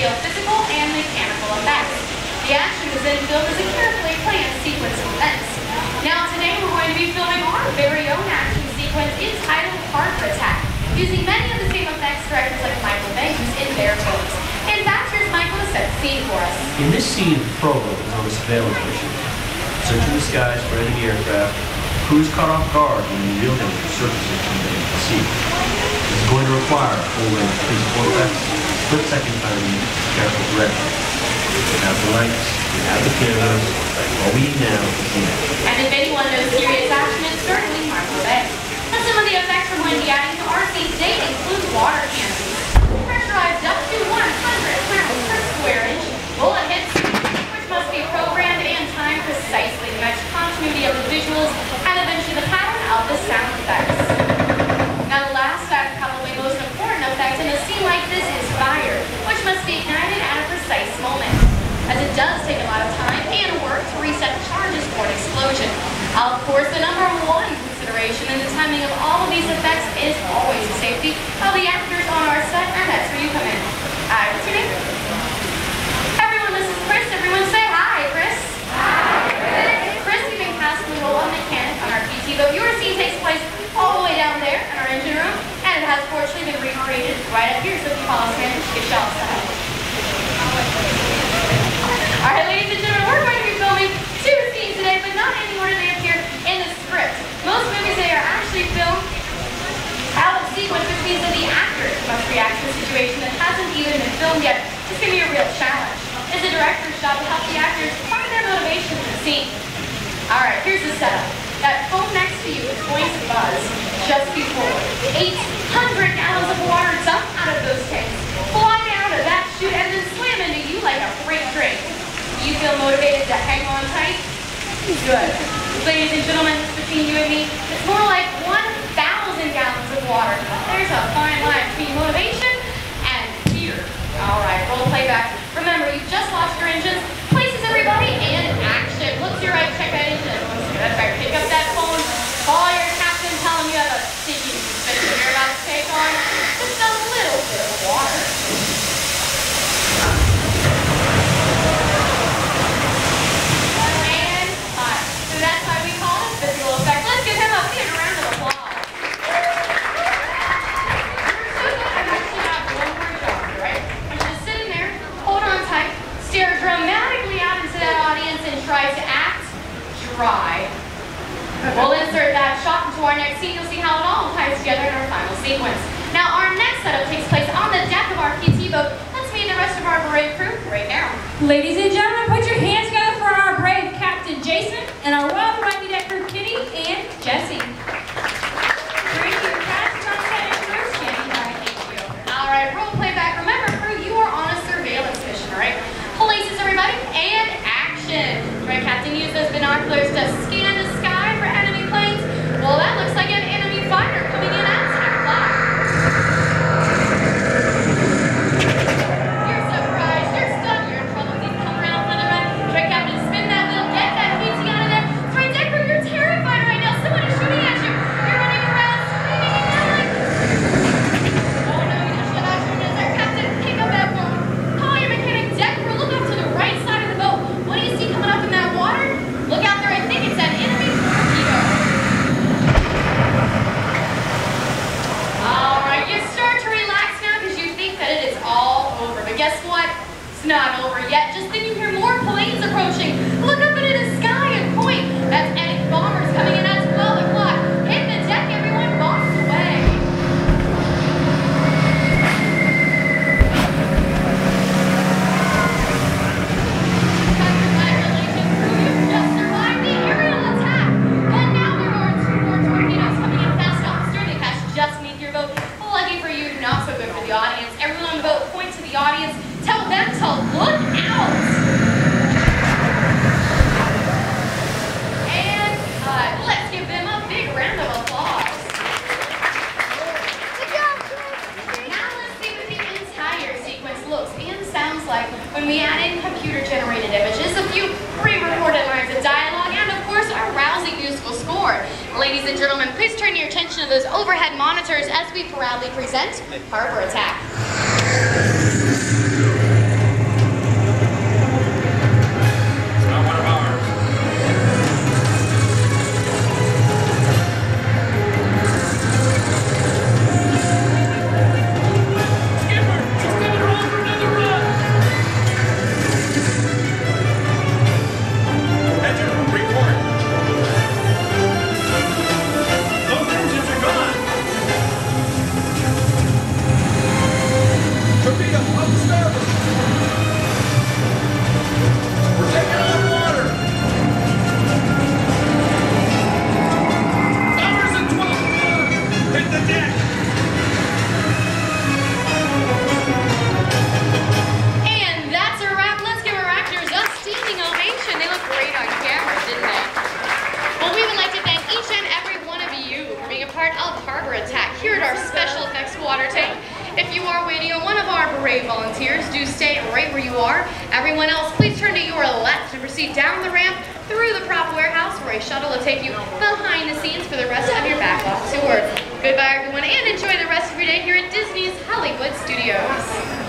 reveal physical and mechanical effects. The action is then filmed as a carefully planned sequence of events. Now today we're going to be filming our very own action sequence entitled Heart Attack, using many of the same effects directors like Michael Bay used in their films. In fact, here's Michael to set the scene for us. In this scene, the program is on a surveillance mission, searching the skies for enemy aircraft. Crews caught off guard when the real danger surfaces from the sea. This is going to require full-range physical effects, split-second timing, careful direction. We have the lights, we have the cameras, all we need now is the action. And if anyone knows serious action, it's certainly Michael Bay. And some of the effects we're going to be adding to our scene today include water cannons, pressurized up to 100 pounds per square inch, bullet hits, which must be programmed and timed precisely to match continuity of the visuals and eventually the pattern of the sound effects. Now the last and probably most important effect in a scene like this is fire, which must be ignited at a precise moment, as it does take a lot of time and work to reset the charges for an explosion. Of course, the number one consideration in the timing of all of these effects is always the safety of the actors on our set, and that's where you come in. Hi, what's your name? Everyone, this is Chris. Everyone say hi, Chris. Hi. Chris, you've been cast in the role of mechanic on our PT boat. Your scene takes place all the way down there in our engine room, and it has fortunately been recreated right up here, so if you follow Spanish, get y'all set. Alright, ladies and gentlemen, we're going to be filming two scenes today, but not in the order they appear in the script. Most movies today are actually filmed out of sequence, which means that the actors must react to a situation that hasn't even been filmed yet. It's going to be a real challenge. It's a director's job to help the actors find their motivation in the scene. Alright, here's the setup. That phone next to you is going to buzz just before 800 gallons of water dump out of those tanks, fly down to that chute, and then slam into you like a freight train. You feel motivated to hang on tight? Good. Ladies and gentlemen, between you and me, it's more like 1,000 gallons of water. There's a fine line between motivation and fear. Alright, roll playback. Remember, you've just lost your engines. Places everybody, and action. Look to your right, check that engine. That's right, pick up that phone, call your captain, tell him you have a stinking suspicion you're about to take on just a little bit of water. And cut. So that's why we call it physical effect. Let's give him a big round of applause. You're so good. I've actually got one more job, right? I want you to sit in there, hold on tight, stare dramatically out into that audience, and try to act dry. We'll insert that shot into our next scene. You'll see how it all ties together in our final sequence. Now, our next setup takes place on the deck of our PT boat. Let's meet the rest of our brave crew right now. Ladies and gentlemen, put your hands together for our brave Captain Jason and our Royal Mighty Deck crew, Kitty and Jesse. Thank you. Cast on set and first, Kitty. Thank you. All right, roll playback. Remember, crew, you are on a surveillance mission, all right? Places, everybody, and action. Right, Captain, use those binoculars to scan the sky for enemy planes. Well, that looks like an enemy fighter coming in at 10 o'clock. You're surprised, you're stunned, you're in trouble. He's come around for the run. Right, Captain, spin that wheel, get that PT out of there. Right, deck crew, you're terrified right now. Someone is shooting at you. You're running around, screaming and yelling. Oh no, you should have actually been there. Captain, pick up that phone. Call your mechanic. Deck crew, look up to the right side of the boat. What do you see coming up in that water? Look out there, I think it's an enemy torpedo. Alright, you start to relax now because you think that it is all over. But guess what? It's not over yet. Just then you hear more planes approaching. Look up into the sky and point. That's enemy bombers coming in at 12 o'clock. Hit the deck, everyone. Bombs away. Not so good for the audience. Everyone on the boat, point to the audience. Tell them to look out. And let's give them a big round of applause. Good job, Chris. Now let's see what the entire sequence looks and sounds like when we add in computer-generated images, a few pre-recorded lines of dialogue, and of course our rousing musical score. Ladies and gentlemen, please turn your attention to those overhead monitors as we proudly present Harbor Attack. right where you are. Everyone else, please turn to your left and proceed down the ramp through the prop warehouse where a shuttle will take you behind the scenes for the rest of your Backlot Tour. Goodbye everyone, and enjoy the rest of your day here at Disney's Hollywood Studios.